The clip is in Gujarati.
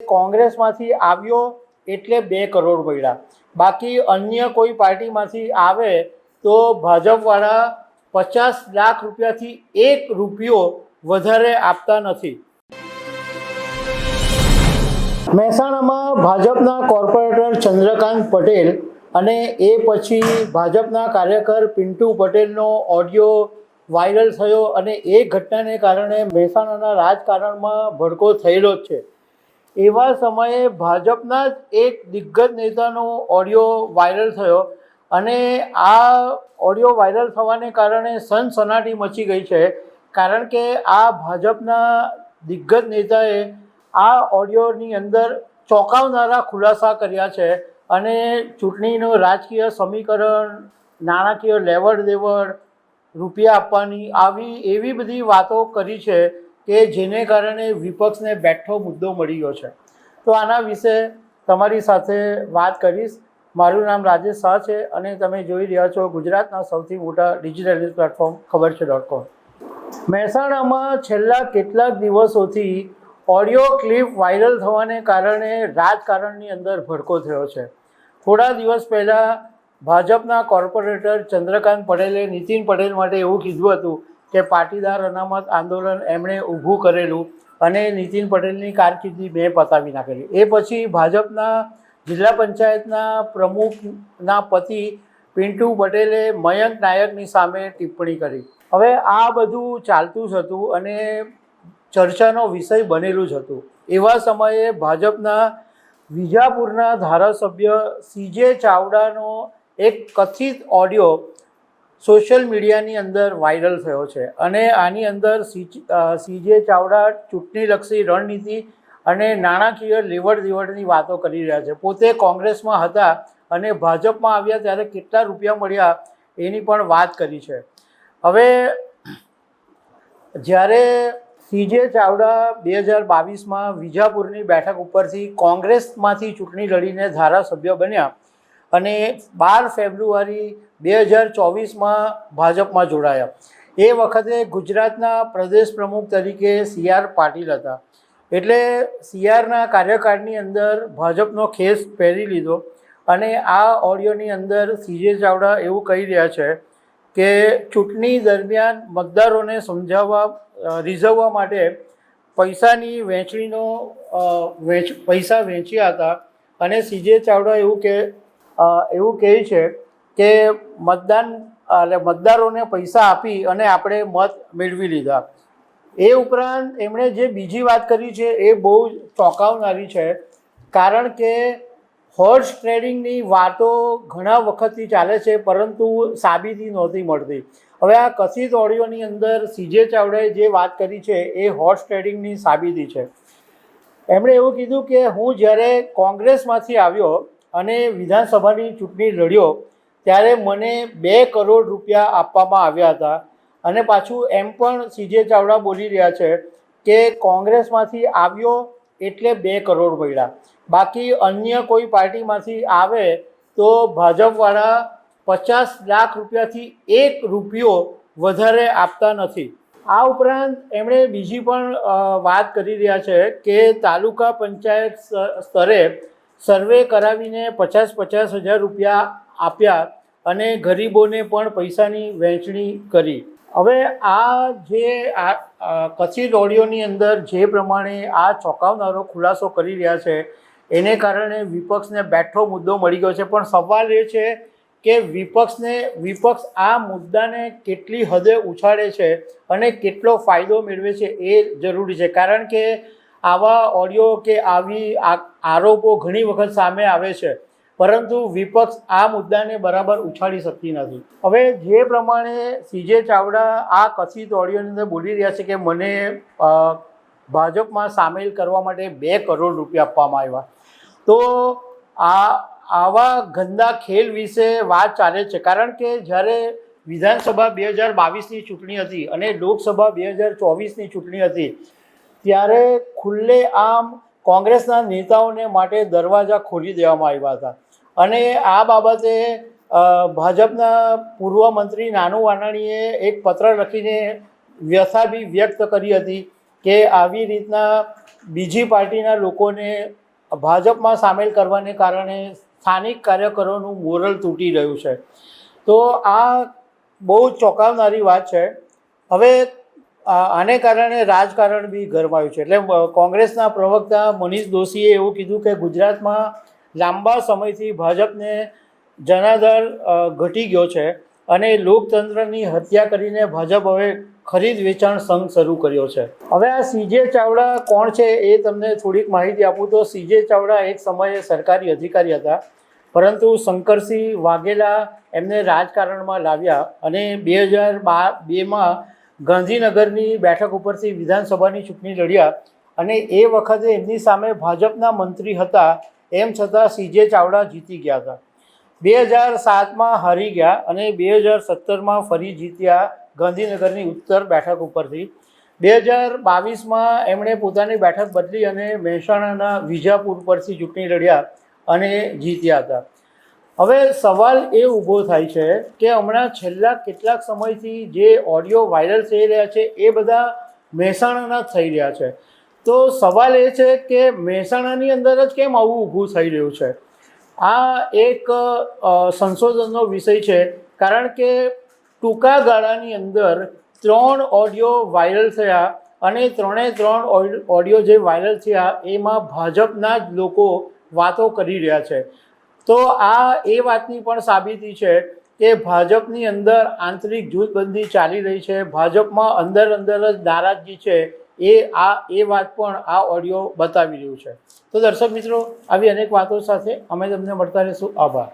કોંગ્રેસમાંથી આવ્યો એટલે 2 કરોડ મળ્યા, બાકી અન્ય કોઈ પાર્ટીમાંથી આવે તો ભાજપવાળા 50 લાખ રૂપિયાથી 1 રૂપિયો વધારે આપતા નથી। મહેસાણામાં ભાજપના કોર્પોરેટર ચંદ્રકાંત પટેલ અને એ પછી ભાજપના કાર્યકર પિન્ટુ પટેલનો ઓડિયો વાયરલ થયો અને એ ઘટનાને કારણે મહેસાણાના રાજકારણમાં ભડકો થયેલો જ છે। એવા સમયે ભાજપના જ એક દિગ્ગજ નેતાનો ઓડિયો વાયરલ થયો અને આ ઓડિયો વાયરલ થવાને કારણે સનસનાટી મચી ગઈ છે, કારણ કે આ ભાજપના દિગ્ગજ નેતાએ આ ઓડિયોની અંદર ચોંકાવનારા ખુલાસા કર્યા છે અને ચૂંટણીનું રાજકીય સમીકરણ, નાણાકીય લેવડ દેવડ, રૂપિયા આપવાની એવી બધી વાતો કરી છે કે જેને કારણે વિપક્ષને બેઠો મુદ્દો મળી ગયો છે। તો આના વિશે તમારી સાથે વાત કરીશ। મારું નામ રાજેશ શાહ છે અને તમે જોઈ રહ્યા છો ગુજરાતના સૌથી મોટા ડિજિટલ ન્યૂઝ પ્લેટફોર્મ ખબર છે.com। મહેસાણામાં છેલ્લા કેટલાક દિવસોથી ઓડિયો ક્લિપ વાયરલ થવાને કારણે રાજકારણની અંદર ભડકો થયો છે। થોડા દિવસ પહેલાં ભાજપના કોર્પોરેટર ચંદ્રકાંત પટેલે નીતિન પટેલ માટે એવું કીધું હતું કે પાટીદાર અનામત આંદોલન એમણે ઊભું કરેલું અને નીતિન પટેલની કારકિર્દી મેં પતાવી નાખેલી। એ પછી ભાજપના જિલ્લા પંચાયતના પ્રમુખના પતિ પિન્ટુ પટેલે મયંક નાયકની સામે ટિપ્પણી કરી। હવે આ બધું ચાલતું જ હતું અને ચર્ચાનો વિષય બનેલું જ હતું। એવા સમયે ભાજપના વિજાપુરના ધારાસભ્ય સીજે ચાવડાનો એક કથિત ઓડિયો સોશિયલ મીડિયાની અંદર વાયરલ થયો છે અને આની અંદર સીજે ચાવડા ચૂંટણીલક્ષી રણનીતિ અને નાણાકીય લેવડ દેવડની વાતો કરી રહ્યા છે। પોતે કોંગ્રેસમાં હતા અને ભાજપમાં આવ્યા ત્યારે કેટલા રૂપિયા મળ્યા એની પણ વાત કરી છે। હવે જ્યારે સીજે ચાવડા 2022માં વિજાપુરની બેઠક ઉપરથી કોંગ્રેસમાંથી ચૂંટણી લડીને ધારાસભ્ય બન્યા અને 12 ફેબ્રુઆરી 2024માં ભાજપમાં જોડાયા। એ વખતે ગુજરાતના પ્રદેશ પ્રમુખ તરીકે CR પાટીલ હતા, એટલે CRના કાર્યકાળની અંદર ભાજપનો ખેસ પહેરી લીધો અને આ ઓડિયોની અંદર સીજે ચાવડા એવું કહી રહ્યા છે કે ચૂંટણી દરમિયાન મતદારોને રીઝવવા માટે પૈસાની વહેંચણીનો પૈસા વહેંચ્યા હતા અને સીજે ચાવડા એવું કહે છે કે મતદારોને પૈસા આપી અને આપણે મત મેળવી લીધા। એ ઉપરાંત એમણે જે બીજી વાત કરી છે એ બહુ ચોંકાવનારી છે, કારણ કે હોર્સ ટ્રેડિંગની વાતો ઘણા વખતથી ચાલે છે પરંતુ સાબિતી નહોતી મળતી। હવે આ કથિત ઓડિયોની અંદર સીજે ચાવડાએ જે વાત કરી છે એ હોર્સ ટ્રેડિંગની સાબિતી છે। એમણે એવું કીધું કે હું જ્યારે કોંગ્રેસમાંથી આવ્યો અને વિધાનસભાની ચૂંટણી લડ્યો ત્યારે મને 2 કરોડ રૂપિયા આપવામાં આવ્યા હતા અને પાછું એમ પણ સીજે ચાવડા બોલી રહ્યા છે કે કોંગ્રેસમાંથી આવ્યો એટલે 2 કરોડ મળ્યા, બાકી અન્ય કોઈ પાર્ટીમાંથી આવે તો ભાજપવાળા 50 લાખ રૂપિયાથી 1 રૂપિયો વધારે આપતા નથી। આ ઉપરાંત એમણે બીજી પણ વાત કરી રહ્યા છે કે તાલુકા પંચાયત સ્તરે સર્વે કરાવીને 50,000 રૂપિયા આપ્યા અને ગરીબોને પણ પૈસાની વહેંચણી કરી। હવે આ જે કથિત ઓડિયોની અંદર જે પ્રમાણે આ ચોંકાવનારો ખુલાસો કરી રહ્યા છે એને કારણે વિપક્ષને બેઠો મુદ્દો મળી ગયો છે, પણ સવાલ એ છે કે વિપક્ષ આ મુદ્દાને કેટલી હદે ઉછાળે છે અને કેટલો ફાયદો મેળવે છે એ જરૂરી છે, કારણ કે આવા ઓડિયો કે આવી આરોપો ઘણી વખત સામે આવે છે પરંતુ વિપક્ષ આ મુદ્દાને બરાબર ઉછાળી શકતી નથી। હવે જે પ્રમાણે સીજે ચાવડા આ કથિત ઓડિયોની અંદર બોલી રહ્યા છે કે મને ભાજપમાં સામેલ કરવા માટે 2 કરોડ રૂપિયા આપવામાં આવ્યા, તો આવા ગંદા ખેલ વિશે વાત ચાલે છે, કારણ કે જ્યારે વિધાનસભા 2022ની ચૂંટણી હતી અને લોકસભા 2024ની ચૂંટણી હતી ત્યારે ખુલ્લેઆમ કોંગ્રેસના નેતાઓને માટે દરવાજા ખોલી દેવામાં આવ્યા હતા અને આ બાબતે ભાજપના પૂર્વ મંત્રી નાનુ વાનાણીએ એક પત્ર લખીને વ્યથા બી વ્યક્ત કરી હતી કે આવી રીતના બીજી પાર્ટીના લોકોને ભાજપમાં સામેલ કરવાને કારણે સ્થાનિક કાર્યકરોનું મોરલ તૂટી રહ્યું છે. તો આ બહુ ચોંકાવનારી વાત છે. હવે આને કારણે રાજકારણ બી ગરમાયું છે. એટલે કોંગ્રેસના પ્રવક્તા મનીષ દોશીએ એવું કીધું કે ગુજરાતમાં લાંબા સમયથી ભાજપને જનાધાર ઘટી ગયો છે અને લોકતંત્રની હત્યા કરીને ભાજપ હવે ખરીદ વેચાણ સંઘ શરૂ કર્યો છે. હવે આ સીજે ચાવડા કોણ છે એ તમને થોડીક માહિતી આપું તો સીજે ચાવડા એક સમયે સરકારી અધિકારી હતા, પરંતુ શંકરસિંહ વાઘેલા એમને રાજકારણમાં લાવ્યા અને 2002માં ગાંધીનગરની બેઠક ઉપરથી વિધાનસભાની ચૂંટણી લડ્યા અને એ વખતે એમની સામે ભાજપના મંત્રી હતા, એમ છતાં સીજે ચાવડા જીતી ગયા હતા. 2007માં હારી ગયા અને 2017માં ફરી જીત્યા ગાંધીનગરની ઉત્તર બેઠક ઉપરથી. 2022માં એમણે પોતાની બેઠક બદલી અને મહેસાણાના વિજાપુર પરથી ચૂંટણી લડ્યા અને જીત્યા હતા. હવે સવાલ એ ઊભો થાય છે કે હમણાં છેલ્લા કેટલાક સમયથી જે ઓડિયો વાયરલ થઈ રહ્યા છે એ બધા મહેસાણાના જ થઈ રહ્યા છે. તો સવાલ એ છે કે મહેસાણાની અંદર જ કેમ આવું ઊભું થઈ રહ્યું છે? આ એક સંશોધનનો વિષય છે, કારણ કે ટૂંકા ગાળાની અંદર 3 ઓડિયો વાયરલ થયા અને 3 ઓડિયો જે વાયરલ થયા એમાં ભાજપના જ લોકો વાતો કરી રહ્યા છે. તો આ એ વાતની પણ સાબિતી છે કે ભાજપની અંદર આંતરિક જૂથબંધી ચાલી રહી છે, ભાજપમાં અંદર જ નારાજગી છે. એ વાત પણ આ ઓડિયો બતાવી રહ્યું છે. તો દર્શક મિત્રો, આવી અનેક વાતો સાથે અમે તમને મળતા રહીશું. આભાર.